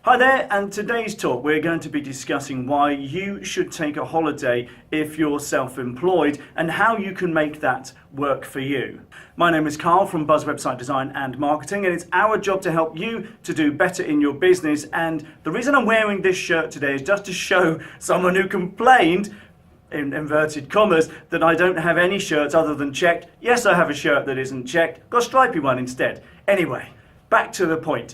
Hi there, and today's talk we're going to be discussing why you should take a holiday if you're self-employed and how you can make that work for you. My name is Carl from Buzz Website Design and Marketing, and it's our job to help you to do better in your business. And the reason I'm wearing this shirt today is just to show someone who complained, in inverted commas, that I don't have any shirts other than checked. Yes, I have a shirt that isn't checked, got a stripy one instead. Anyway, back to the point.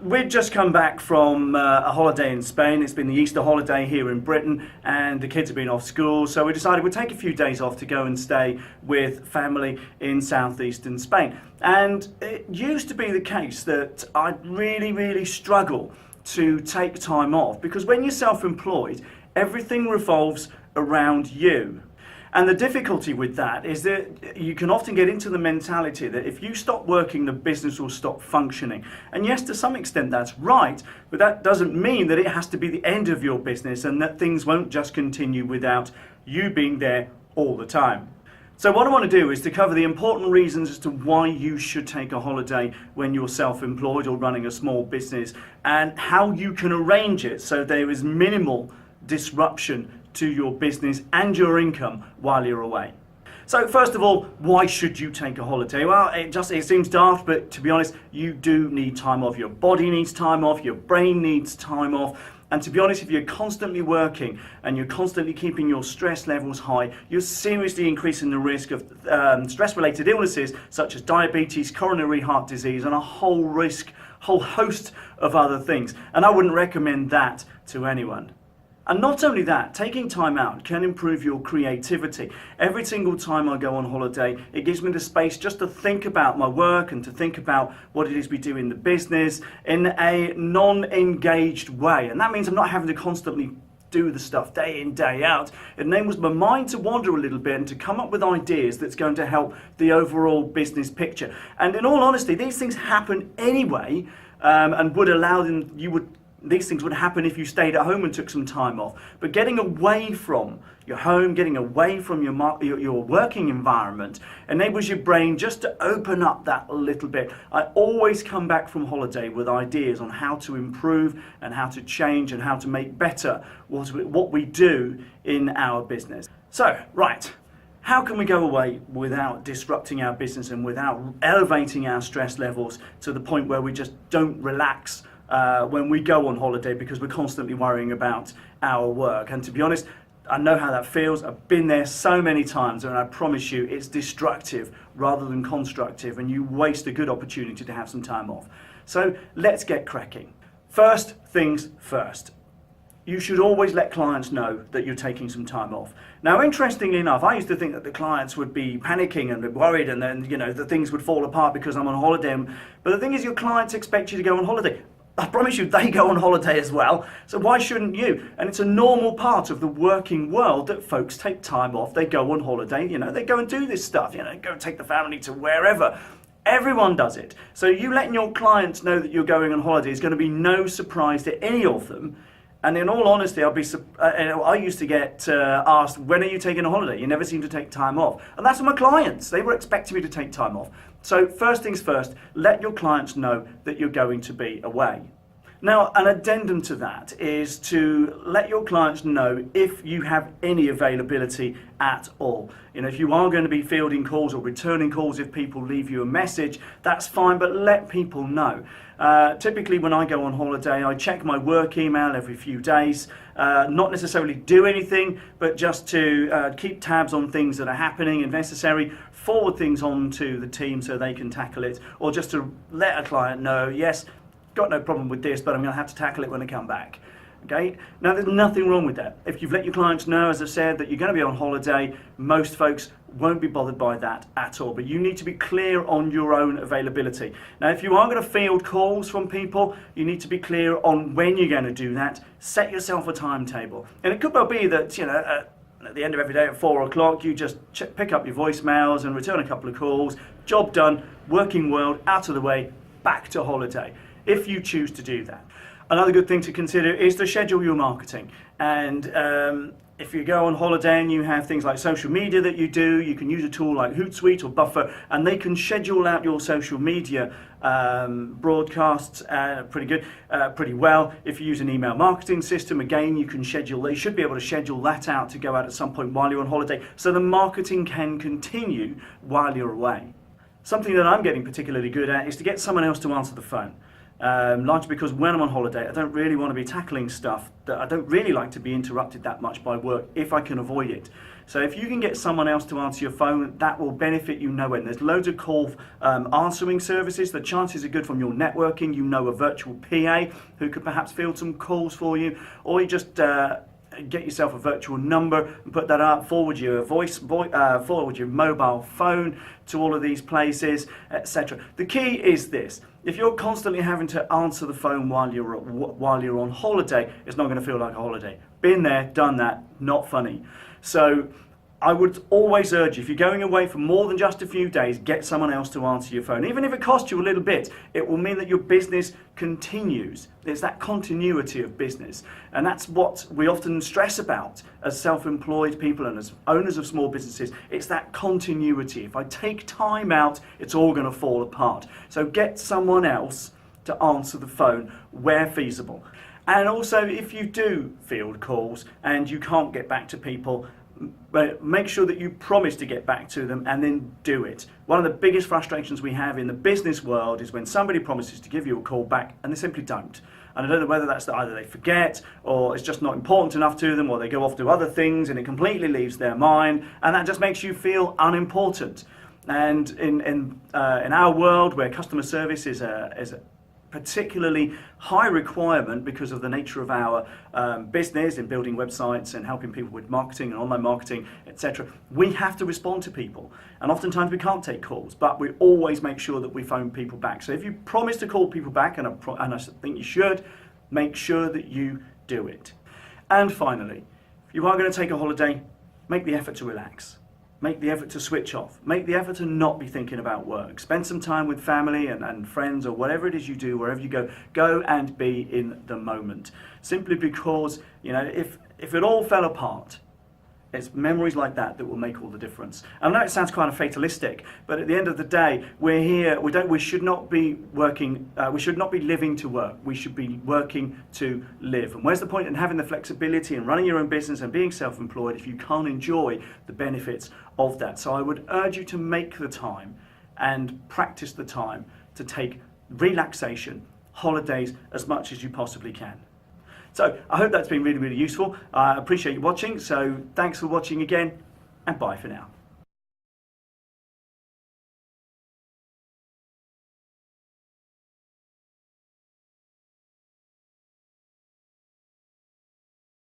We'd just come back from a holiday in Spain. It's been the Easter holiday here in Britain, and the kids have been off school, so we decided we'd take a few days off to go and stay with family in southeastern Spain. And it used to be the case that I'd really struggle to take time off, because when you're self-employed, everything revolves around you. And the difficulty with that is that you can often get into the mentality that if you stop working, the business will stop functioning. And yes, to some extent that's right, but that doesn't mean that it has to be the end of your business and that things won't just continue without you being there all the time. So what I want to do is to cover the important reasons as to why you should take a holiday when you're self-employed or running a small business, and how you can arrange it so there is minimal disruption to your business and your income while you're away. So first of all, why should you take a holiday? Well, it seems daft, but to be honest, you do need time off. Your body needs time off, your brain needs time off. And to be honest, if you're constantly working and you're constantly keeping your stress levels high, you're seriously increasing the risk of stress-related illnesses such as diabetes, coronary heart disease, and a whole host of other things. And I wouldn't recommend that to anyone. And not only that, taking time out can improve your creativity. Every single time I go on holiday, it gives me the space just to think about my work and to think about what it is we do in the business in a non-engaged way. And that means I'm not having to constantly do the stuff day in, day out. It enables my mind to wander a little bit and to come up with ideas that's going to help the overall business picture. And in all honesty, these things happen anyway, and would allow them, these things would happen if you stayed at home and took some time off. But getting away from your home, getting away from your working environment, enables your brain just to open up that a little bit. I always come back from holiday with ideas on how to improve and how to change and how to make better what we do in our business. So, right. How can we go away without disrupting our business and without elevating our stress levels to the point where we just don't relax when we go on holiday because we're constantly worrying about our work? And to be honest, I know how that feels. I've been there so many times, and I promise you it's destructive rather than constructive, and you waste a good opportunity to have some time off. So let's get cracking. First things first. You should always let clients know that you're taking some time off. Now, interestingly enough, I used to think that the clients would be panicking and be worried, and then, that things would fall apart because I'm on holiday. But the thing is, your clients expect you to go on holiday. I promise you, they go on holiday as well, so why shouldn't you? And it's a normal part of the working world that folks take time off. They go on holiday, they go and do this stuff, go and take the family to wherever. Everyone does it. So you letting your clients know that you're going on holiday is going to be no surprise to any of them. And in all honesty, I used to get asked, when are you taking a holiday? You never seem to take time off. And that's my clients. They were expecting me to take time off. So first things first, let your clients know that you're going to be away. Now, an addendum to that is to let your clients know if you have any availability at all. If you are going to be fielding calls or returning calls, if people leave you a message, that's fine, but let people know. Typically when I go on holiday, I check my work email every few days, not necessarily do anything, but just to keep tabs on things that are happening, if necessary, forward things on to the team so they can tackle it, or just to let a client know, yes, got no problem with this, but I'm going to have to tackle it when I come back. Okay? Now, there's nothing wrong with that. If you've let your clients know, as I said, that you're going to be on holiday, most folks won't be bothered by that at all. But you need to be clear on your own availability. Now, if you are going to field calls from people, you need to be clear on when you're going to do that. Set yourself a timetable. And it could well be that, at the end of every day at 4 o'clock, you just pick up your voicemails and return a couple of calls. Job done, working world out of the way, back to holiday, if you choose to do that. Another good thing to consider is to schedule your marketing. And if you go on holiday and you have things like social media that you do, you can use a tool like Hootsuite or Buffer, and they can schedule out your social media broadcasts pretty well. If you use an email marketing system, again, you should be able to schedule that out to go out at some point while you're on holiday, so the marketing can continue while you're away. Something that I'm getting particularly good at is to get someone else to answer the phone. Largely because when I'm on holiday, I don't really want to be tackling stuff that I don't really like to be interrupted that much by work if I can avoid it. So if you can get someone else to answer your phone, that will benefit you no end. There's loads of call answering services. The chances are good from your networking. You know a virtual PA who could perhaps field some calls for you, or you just get yourself a virtual number and put that up, forward your forward your mobile phone to all of these places, etc. The key is this: if you're constantly having to answer the phone while you're on holiday, it's not going to feel like a holiday. Been there, done that, not funny. So I would always urge you, if you're going away for more than just a few days, get someone else to answer your phone. Even if it costs you a little bit, it will mean that your business continues. There's that continuity of business. And that's what we often stress about as self-employed people and as owners of small businesses. It's that continuity. If I take time out, it's all going to fall apart. So get someone else to answer the phone where feasible. And also, if you do field calls and you can't get back to people, make sure that you promise to get back to them and then do it. One of the biggest frustrations we have in the business world is when somebody promises to give you a call back and they simply don't. And I don't know whether that's that either they forget, or it's just not important enough to them, or they go off to other things and it completely leaves their mind, and that just makes you feel unimportant. And in our world, where customer service is a particularly high requirement because of the nature of our business in building websites and helping people with marketing and online marketing, etc. We have to respond to people, and oftentimes we can't take calls, but we always make sure that we phone people back. So if you promise to call people back, and I think you should, make sure that you do it. And finally, if you are going to take a holiday, make the effort to relax. Make the effort to switch off. Make the effort to not be thinking about work. Spend some time with family and friends, or whatever it is you do, wherever you go. Go and be in the moment. Simply because, if it all fell apart, it's memories like that that will make all the difference. I know it sounds kind of fatalistic, but at the end of the day, we're here. We should not be working. We should not be living to work. We should be working to live. And where's the point in having the flexibility and running your own business and being self-employed if you can't enjoy the benefits of that? So I would urge you to make the time and practice the time to take relaxation, holidays, as much as you possibly can. So I hope that's been really, really useful. I appreciate you watching. So thanks for watching again, and bye for now.